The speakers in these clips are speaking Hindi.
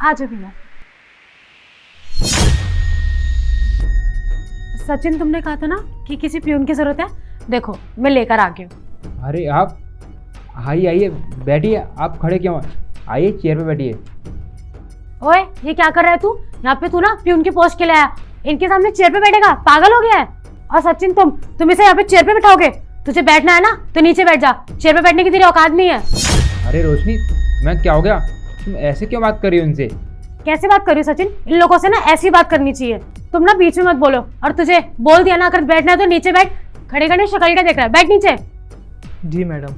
आ जाओ भैया। सचिन, तुमने कहा था ना कि किसी प्यून की जरूरत है, देखो मैं लेकर आ गई हूँ। अरे आप आइए आइए, बैठिए। आप खड़े क्यों हैं? आइए चेयर पे बैठिए। ओए, ये क्या कर रहा है तू? यहाँ पे तू ना प्यून की पोस्ट के लिए आया, इनके सामने चेयर पे बैठेगा? पागल हो गया है? और सचिन, तुम इसे यहाँ पे चेयर पे बिठाओगे? तुझे बैठना है ना तो नीचे बैठ जा, चेयर पे बैठने की तेरी औकात नहीं है। अरे रोशनी, मैं क्या हो गया? तुम ऐसे क्यों बात कर रही हो उनसे? कैसे बात कर रही हो सचिन? इन लोगों से ना ऐसी बात करनी चाहिए। तुम ना बीच में मत बोलो, और तुझे बोल दिया ना अगर बैठना है तो नीचे बैठ। खड़े खड़े शक्ल क्या देख रहा है? बैठ नीचे। जी मैडम।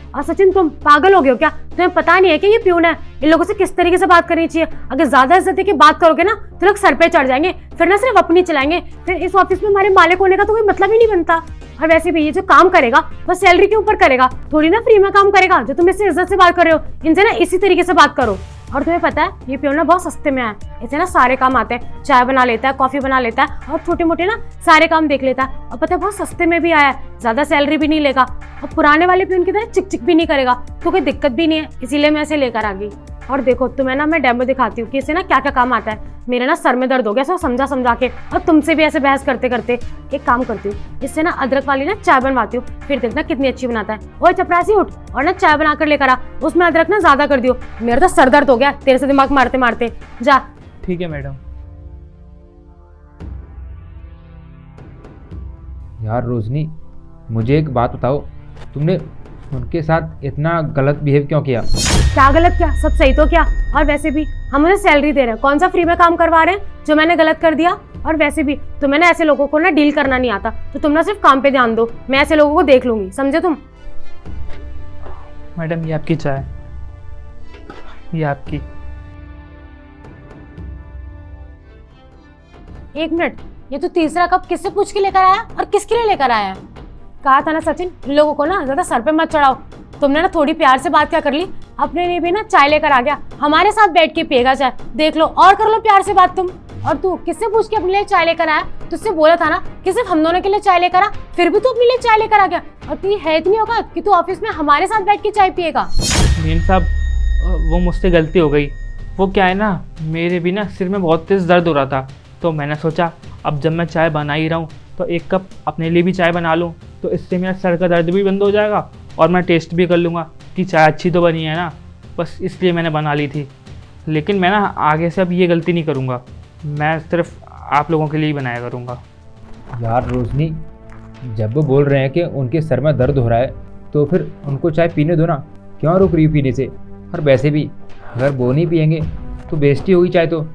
और सचिन, तुम पागल हो गए हो क्या? तुम्हें पता नहीं है कि ये प्यून है, इन लोगों से किस तरीके से बात करनी चाहिए। अगर ज्यादा इज्जत की बात करोगे ना तो लोग सर पे चढ़ जाएंगे, फिर ना सिर्फ अपनी चलाएंगे, फिर इस ऑफिस में हमारे मालिक होने का तो कोई मतलब ही नहीं बनता। और वैसे भी ये जो काम करेगा वो सैलरी के ऊपर करेगा, थोड़ी ना फ्री में काम करेगा। जो तुम इससे इज्जत से बात कर रहे हो, इनसे ना इसी तरीके से बात करो। और तुम्हें पता है ये प्यून ना बहुत सस्ते में है, इसे ना सारे काम आते हैं, चाय बना लेता है, कॉफी बना लेता है, और छोटे मोटे ना सारे काम देख लेता है। और पता है बहुत सस्ते में भी आया है, ज्यादा सैलरी भी नहीं लेगा, और पुराने वाले प्यून की तरह चिक चिक भी नहीं करेगा, तो कोई दिक्कत भी नहीं है, इसीलिए मैं इसे लेकर आ गई। और देखो तुम्हें ना मैं डेमो दिखाती हूँ कि इसे ना क्या क्या काम आता है। मेरे ना सर में दर्द हो गया सब समझा समझा के, और तुमसे भी ऐसे बहस करते करते। एक काम करती हूँ, इससे ना अदरक वाली ना चाय बनवाती हूँ, फिर देखना कितनी अच्छी बनाता है। ओए चपरासी, उठ और ना चाय बनाकर लेकर आ, उसमें अदरक ना ज्यादा कर दियो। मेरा तो सर दर्द हो गया तेरे से दिमाग मारते मारते। जा। ठीक है मैडम। यार रोशनी, मुझे एक बात बताओ, तुमने उनके साथ इतना गलत बिहेव क्यों किया? क्या गलत किया? सब सही तो क्या? और वैसे भी हम मुझे सैलरी दे रहे हैं, कौन सा फ्री में काम करवा रहे हैं जो मैंने गलत कर दिया? और वैसे भी तुम्हें ना ऐसे लोगों को ना डील करना नहीं आता, तो तुम ना सिर्फ काम पे ध्यान दो, मैं ऐसे लोगों को देख लूंगी, समझे तुम? मैडम ये आपकी चाय, ये आपकी। एक मिनट, ये तो तीसरा कप किससे पूछ के लेकर आया और किसके लिए लेकर आया? कहा था ना सचिन, इन लोगों को ना ज्यादा सर पे मत चढ़ाओ। तुमने ना थोड़ी प्यार से बात क्या कर ली, अपने लिए भी ना चाय लेकर आ गया, हमारे साथ बैठ के पिएगा चाय, देख लो और कर लो प्यार से बात तुम। और तू किससे पूछ के अपने लिए चाय लेकर आया? तुझसे बोला था ना कि सिर्फ हम दोनों के लिए चाय लेकर आ, फिर भी तू अपने लिए चाय लेकर आ गया। और तुझे है इतनी औकात कि तू ऑफिस में हमारे साथ बैठ के चाय पिएगा? मेम साहब, वो मुझसे गलती हो गई। वो क्या है ना, मेरे भी ना सिर में बहुत तेज़ दर्द हो रहा था, तो मैंने सोचा अब जब मैं चाय बना ही रहा हूँ तो एक कप अपने लिए भी चाय बना लूँ, तो इससे मेरा सर का दर्द भी बंद हो जाएगा और मैं टेस्ट भी कर लूँगा कि चाय अच्छी तो बनी है ना। बस इसलिए मैंने बना ली थी, लेकिन मैं ना आगे से अब ये गलती नहीं करूँगा, मैं सिर्फ आप लोगों के लिए ही बनाया करूँगा। यार रोशनी, जब वो बोल रहे हैं कि उनके सर में दर्द हो रहा है तो फिर उनको चाय पीने दो ना, क्यों रुक रही हो पीने से? और वैसे भी अगर वो नहीं पियेंगे तो बेइज्जती होगी चाय तो।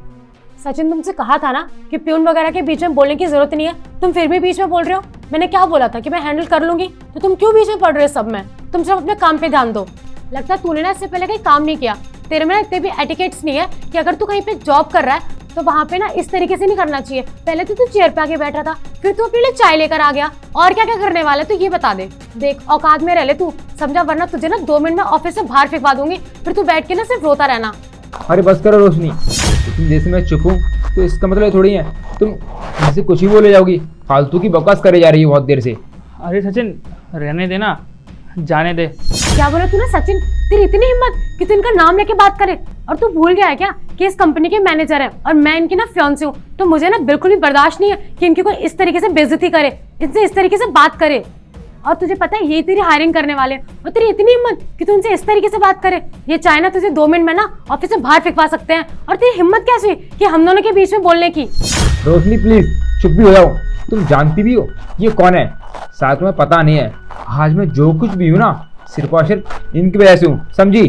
सचिन, तुमसे कहा था ना कि प्यून वगैरह के बीच में बोलने की जरूरत नहीं है, तुम फिर भी बीच में बोल रहे हो। मैंने क्या बोला था कि मैं हैंडल कर लूंगी, तो तुम क्यों बीच में पड़ रहे हो सब में? तुम सिर्फ अपने काम पे ध्यान दो। लगता है तूने ना इससे पहले कहीं काम नहीं किया, तेरे में ना इतने भी एटिकेट्स नहीं है कि अगर तू कहीं पे जॉब कर रहा है तो वहाँ पे ना इस तरीके से नहीं करना चाहिए। पहले तो तू चेयर पे आके बैठ रहा था, फिर तू अपने लिए चाय लेकर आ गया, और क्या क्या करने वाला है तू ये बता दे। देख औकात में रह ले तू, समझा, वरना तुझे ना 2 मिनट में ऑफिस से बाहर फेंकवा दूंगी, फिर तू बैठ के ना सिर्फ रोता रहना। अरे बस करो रोशनी, तुम जैसे मैं चुप हूँ तो इसका मतलब थोड़ी है तुम मुझसे कुछ ही बोले जाओगी, फालतू की बकवास करे जा रही है बहुत देर से। अरे सचिन, रहने देना, जाने दे। क्या बोला तूने सचिन? तेरी इतनी हिम्मत कि तू इनका नाम लेके बात करे? और तू भूल गया है क्या कि इस कंपनी के मैनेजर है और मैं इनकी ना फियांसी हूँ, तो मुझे ना बिल्कुल भी बर्दाश्त नहीं है कि इनकी कोई इस तरीके से बेइज्जती करे, इनसे इस तरीके से बात करे। और तुझे पता है ये तेरी हायरिंग करने वाले, और तेरी इतनी हिम्मत कि तू उनसे इस तरीके से बात करे। ये चाहे ना तुझे 2 मिनट में ना ऑफिस से बाहर फेंकवा सकते हैं, और तेरी हिम्मत कैसे हुई कि हम दोनों के बीच में बोलने की? रोशनी प्लीज चुप भी हो जाओ, तुम जानती भी हो ये कौन है, साथ में पता नहीं है आज मैं जो कुछ भी हूँ ना सिर्फ और सिर्फ इनकी वजह से हूँ, समझी?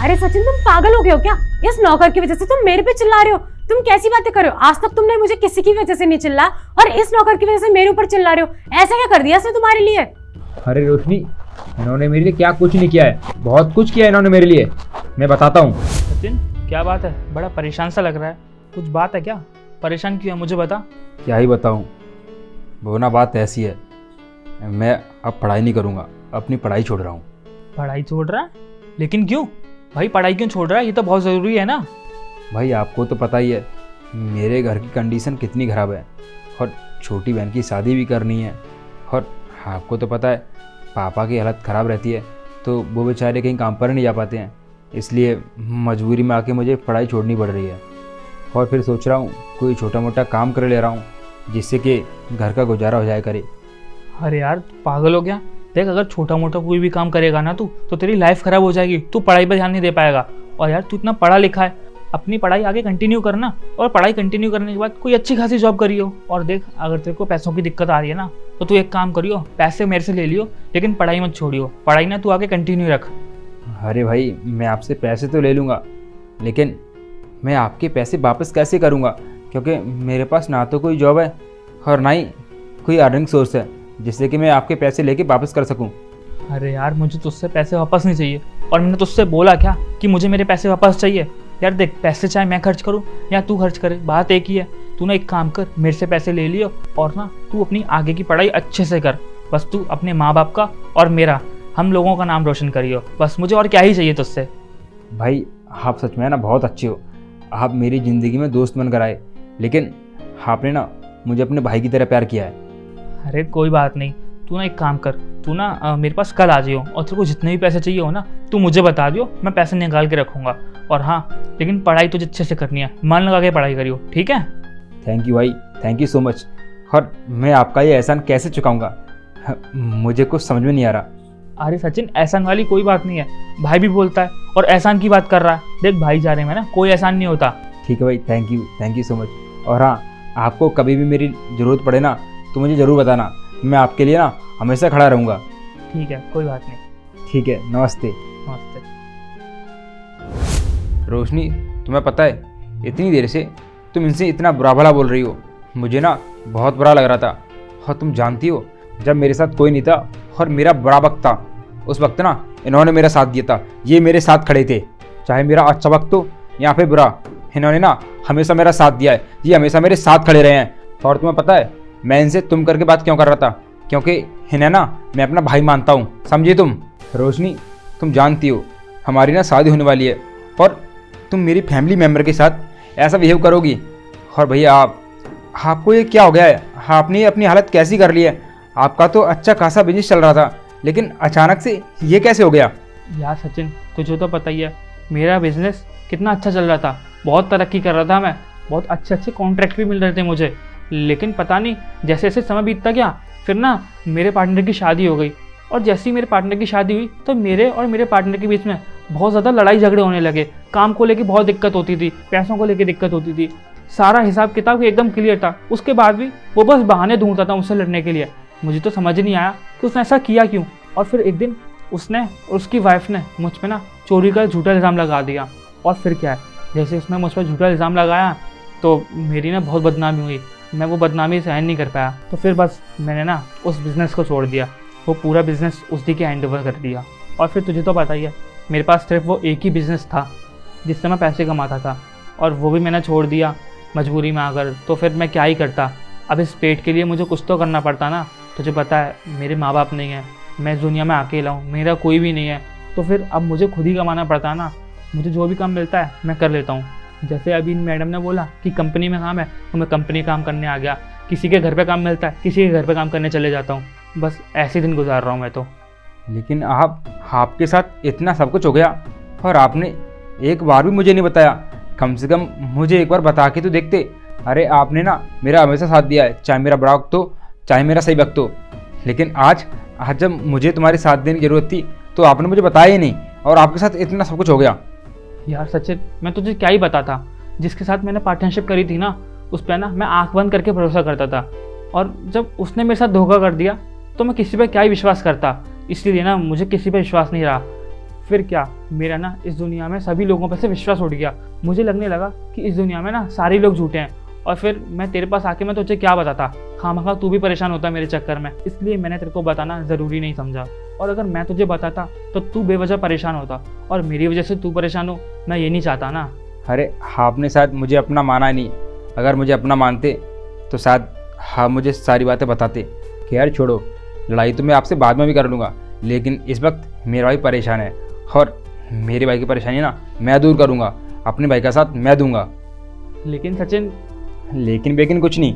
अरे सचिन, तुम पागल हो गए हो क्या? इस नौकर की वजह से तुम मेरे पे चिल्ला रहे हो? तुम कैसी बातें कर रहे हो? आज तक तुमने मुझे किसी की वजह से नहीं चिल्ला, और इस नौकर की वजह से मेरे ऊपर चिल्ला रहे हो। ऐसा क्या कर दिया इसने तुम्हारे लिए? अरे रोशनी, इन्होंने मेरे लिए क्या कुछ नहीं किया है, बहुत कुछ किया है इन्होंने मेरे लिए, मैं बताता हूँ। सचिन क्या बात है, बड़ा परेशान सा लग रहा है, कुछ बात है क्या? परेशान क्यों है मुझे बता। क्या ही बताऊँ, वो ना बात ऐसी है, मैं अब पढ़ाई नहीं करूँगा, अपनी पढ़ाई छोड़ रहा हूँ। पढ़ाई छोड़ रहा है? लेकिन क्यों भाई, पढ़ाई क्यों छोड़ रहा है? ये तो बहुत ज़रूरी है ना। भाई आपको तो पता ही है मेरे घर की कंडीशन कितनी ख़राब है, और छोटी बहन की शादी भी करनी है, और आपको तो पता है पापा की हालत ख़राब रहती है, तो वो बेचारे कहीं काम पर नहीं जा पाते हैं, इसलिए मजबूरी में आके मुझे पढ़ाई छोड़नी पड़ रही है। और फिर सोच रहा हूँ कोई छोटा मोटा काम कर ले रहा हूँ जिससे कि घर का गुजारा हो जाए करे। अरे यार तू पागल हो गया? देख, अगर छोटा मोटा कोई भी काम करेगा ना तू, तो तेरी लाइफ ख़राब हो जाएगी, तू पढ़ाई पर ध्यान नहीं दे पाएगा। और यार तू इतना पढ़ा लिखा है, अपनी पढ़ाई आगे कंटिन्यू करना, और पढ़ाई कंटिन्यू करने के बाद कोई अच्छी खासी जॉब करियो। और देख, अगर तेरे को पैसों की दिक्कत आ रही है ना, तो तू एक काम करियो, पैसे मेरे से ले लियो, लेकिन पढ़ाई मत छोड़ियो। पढ़ाई ना तू आगे कंटिन्यू रख। अरे भाई, मैं आपसे पैसे तो ले लूँगा, लेकिन मैं आपके पैसे वापस कैसे करूँगा? क्योंकि मेरे पास ना तो कोई जॉब है और ना ही कोई अर्निंग सोर्स है जिससे कि मैं आपके पैसे लेके वापस कर सकूं। अरे यार, मुझे तुझसे पैसे वापस नहीं चाहिए, और मैंने तुझसे बोला क्या कि मुझे मेरे पैसे वापस चाहिए? यार देख, पैसे चाहे मैं खर्च करूँ या तू खर्च करे, बात एक ही है। तू ना एक काम कर, मेरे से पैसे ले लियो, और ना तू अपनी आगे की पढ़ाई अच्छे से कर। बस तू अपने माँ बाप का और मेरा, हम लोगों का नाम रोशन करियो, बस मुझे और क्या ही चाहिए तुझसे। भाई, आप सच में ना बहुत अच्छे हो। आप मेरी ज़िंदगी में दोस्त बनकर आए, लेकिन आपने ना मुझे अपने भाई की तरह प्यार किया है। अरे कोई बात नहीं, तू ना एक काम कर, तू ना मेरे पास कल आ जाइयो, और तेरे को जितने भी पैसे चाहिए हो ना तू मुझे बता दियो, मैं पैसे निकाल के रखूँगा। और हाँ, लेकिन पढ़ाई तुझे अच्छे से करनी है, मन लगा के पढ़ाई करियो, ठीक है? थैंक यू भाई, थैंक यू सो मच। और मैं आपका ये एहसान कैसे चुकाऊँगा, मुझे कुछ समझ में नहीं आ रहा। अरे सचिन, एहसान वाली कोई बात नहीं है, भाई भी बोलता है और एहसान की बात कर रहा है। देख, भाईचारे में ना कोई एहसान नहीं होता। ठीक है भाई, थैंक यू सो मच। और हाँ, आपको कभी भी मेरी ज़रूरत पड़े ना तो मुझे ज़रूर बताना, मैं आपके लिए ना हमेशा खड़ा रहूँगा। ठीक है, कोई बात नहीं। ठीक है, नमस्ते। नमस्ते। रोशनी, तुम्हें पता है इतनी देर से तुम इनसे इतना बुरा भला बोल रही हो, मुझे ना बहुत बुरा लग रहा था। और तुम जानती हो, जब मेरे साथ कोई नहीं था और मेरा बड़ा वक्त था, उस वक्त ना इन्होंने मेरा साथ दिया था। ये मेरे साथ खड़े थे, चाहे मेरा अच्छा वक्त हो या फिर बुरा, इन्होंने ना हमेशा मेरा साथ दिया है। ये हमेशा मेरे साथ खड़े रहे हैं। और तुम्हें पता है मैं इनसे तुम करके बात क्यों कर रहा था? क्योंकि इन्हें ना मैं अपना भाई मानता हूँ, समझी तुम? रोशनी, तुम जानती हो हमारी ना शादी होने वाली है, और तुम मेरी फैमिली मेम्बर के साथ ऐसा बिहेव करोगी? और भैया, आपको ये क्या हो गया है? आपने अपनी हालत कैसी कर ली है? आपका तो अच्छा खासा बिजनेस चल रहा था, लेकिन अचानक से ये कैसे हो गया? यार सचिन, तुझे तो पता ही है मेरा बिजनेस कितना अच्छा चल रहा था, बहुत तरक्की कर रहा था मैं, बहुत अच्छे अच्छे कॉन्ट्रैक्ट भी मिल रहे थे मुझे। लेकिन पता नहीं, जैसे जैसे समय बीतता गया, फिर ना मेरे पार्टनर की शादी हो गई, और जैसे ही मेरे पार्टनर की शादी हुई तो मेरे और मेरे पार्टनर के बीच में बहुत ज़्यादा लड़ाई झगड़े होने लगे। काम को लेके बहुत दिक्कत होती थी, पैसों को लेके दिक्कत होती थी, सारा हिसाब किताब एकदम क्लियर था। उसके बाद भी वो बस बहाने ढूंढता था मुझसे लड़ने के लिए। मुझे तो समझ नहीं आया कि उसने ऐसा किया क्यों। और फिर एक दिन उसने और उसकी वाइफ ने मुझ पर ना चोरी का झूठा इल्ज़ाम लगा दिया। और फिर क्या है, जैसे उसने मुझ पर झूठा इल्ज़ाम लगाया तो मेरी ना बहुत बदनामी हुई। मैं वो बदनामी सहन नहीं कर पाया, तो फिर बस मैंने ना उस बिज़नेस को छोड़ दिया, वो पूरा बिज़नेस उसी के हैंड ओवर कर दिया। और फिर तुझे तो पता ही है, मेरे पास सिर्फ वो एक ही बिज़नेस था जिससे मैं पैसे कमाता था, और वो भी मैंने छोड़ दिया मजबूरी में आकर। तो फिर मैं क्या ही करता? अब इस पेट के लिए मुझे कुछ तो करना पड़ता ना। तुझे पता है मेरे माँ बाप नहीं है, मैं इस दुनिया में अकेला हूँ, मेरा कोई भी नहीं है, तो फिर अब मुझे खुद ही कमाना पड़ता है ना। मुझे जो भी काम मिलता है मैं कर लेता हूँ। जैसे अभी मैडम ने बोला कि कंपनी में काम है, तो मैं कंपनी काम करने आ गया। किसी के घर पे काम मिलता है, किसी के घर पे काम करने चले जाता हूँ। बस ऐसे दिन गुजार रहा हूँ मैं तो। लेकिन आपके साथ इतना सब कुछ हो गया और आपने एक बार भी मुझे नहीं बताया। कम से कम मुझे एक बार बता के तो देखते। अरे आपने ना मेरा हमेशा साथ दिया है, चाहे मेरा बड़ा वक्त हो चाहे मेरा सही वक्त हो। लेकिन आज जब मुझे तुम्हारे साथ देने की ज़रूरत थी तो आपने मुझे बताया ही नहीं, और आपके साथ इतना सब कुछ हो गया। यार सचिन, मैं तुझे क्या ही बताता। जिसके साथ मैंने पार्टनरशिप करी थी ना, उस पर ना मैं आंख बंद करके भरोसा करता था, और जब उसने मेरे साथ धोखा कर दिया तो मैं किसी पे क्या ही विश्वास करता। इसलिए ना मुझे किसी पे विश्वास नहीं रहा। फिर क्या, मेरा ना इस दुनिया में सभी लोगों पर से विश्वास उठ गया। मुझे लगने लगा कि इस दुनिया में ना सारे लोग झूठे हैं। और फिर मैं तेरे पास आके मैं तुझे क्या बताता, खामखा तू भी परेशान होता मेरे चक्कर में। इसलिए मैंने तेरे को बताना ज़रूरी नहीं समझा। और अगर मैं तुझे बताता तो तू बेवजह परेशान होता, और मेरी वजह से तू परेशान हो, मैं ये नहीं चाहता ना। अरे आपने शायद मुझे अपना माना ही नहीं। अगर मुझे अपना मानते तो शायद मुझे सारी बातें बताते। खैर छोड़ो, लड़ाई तो मैं आपसे बाद में भी कर लूँगा, लेकिन इस वक्त मेरा भाई परेशान है, और मेरे भाई की परेशानी ना मैं दूर करूँगा, अपने भाई का साथ मैं दूंगा। लेकिन सचिन, लेकिन बेकिन कुछ नहीं।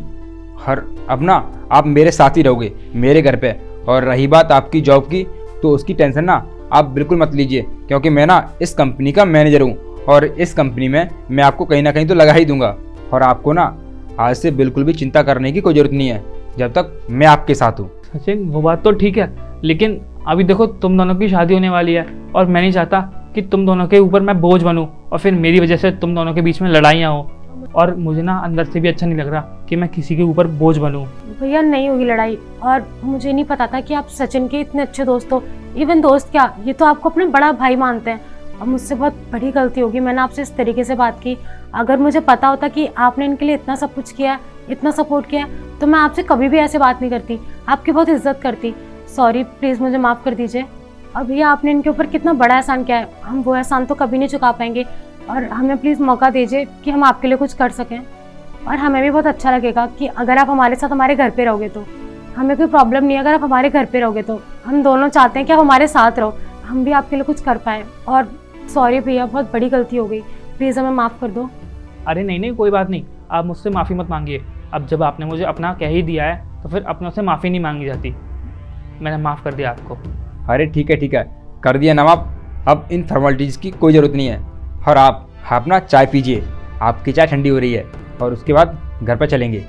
और अब ना आप मेरे साथ ही रहोगे मेरे घर पे। और रही बात आपकी जॉब की, तो उसकी टेंशन ना आप बिल्कुल मत लीजिए, क्योंकि मैं ना इस कंपनी का मैनेजर हूँ और इस कंपनी में मैं आपको कहीं ना कहीं तो लगा ही दूंगा। और आपको ना आज से बिल्कुल भी चिंता करने की कोई ज़रूरत नहीं है जब तक मैं आपके साथ हूँ। सचिन वो बात तो ठीक है, लेकिन अभी देखो तुम दोनों की शादी होने वाली है और मैं नहीं चाहता कि तुम दोनों के ऊपर मैं बोझ बनूं और फिर मेरी वजह से तुम दोनों के बीच में लड़ाइयाँ हो। और मुझे ना अंदर से भी अच्छा नहीं लग रहा कि मैं किसी के ऊपर बोझ बनूं। भैया नहीं होगी लड़ाई, और मुझे नहीं पता था कि आप सचिन के इतने अच्छे दोस्त हो। इवन दोस्त क्या, ये तो आपको अपने बड़ा भाई मानते हैं। और मुझसे बहुत बड़ी गलती होगी, मैंने आपसे इस तरीके से बात की। अगर मुझे पता होता कि आपने इनके लिए इतना सब कुछ किया है, इतना सपोर्ट किया है, तो मैं आपसे कभी भी ऐसे बात नहीं करती, आपकी बहुत इज्जत करती। सॉरी, प्लीज़ मुझे माफ़ कर दीजिए। और भैया आपने इनके ऊपर कितना बड़ा एहसान किया है, हम वो एहसान तो कभी नहीं चुका पाएंगे। और हमें प्लीज़ मौका दीजिए कि हम आपके लिए कुछ कर सकें। और हमें भी बहुत अच्छा लगेगा कि अगर आप हमारे साथ हमारे घर पे रहोगे तो हमें कोई प्रॉब्लम नहीं है। अगर आप हमारे घर पे रहोगे तो हम दोनों चाहते हैं कि आप हमारे साथ रहो, हम भी आपके लिए कुछ कर पाएँ। और सॉरी भैया, बहुत बड़ी गलती हो गई, प्लीज़ हमें माफ़ कर दो। अरे नहीं नहीं, कोई बात नहीं, आप मुझसे माफ़ी मत मांगिए। अब जब आपने मुझे अपना कह ही दिया है तो फिर अपनों से माफ़ी नहीं मांगी जाती। मैंने माफ़ कर दिया आपको। अरे ठीक है, कर दिया ना माफ। अब इन फॉर्मेलिटीज़ की कोई ज़रूरत नहीं है। और आप अपना चाय पीजिए, आपकी चाय ठंडी हो रही है, और उसके बाद घर पर चलेंगे।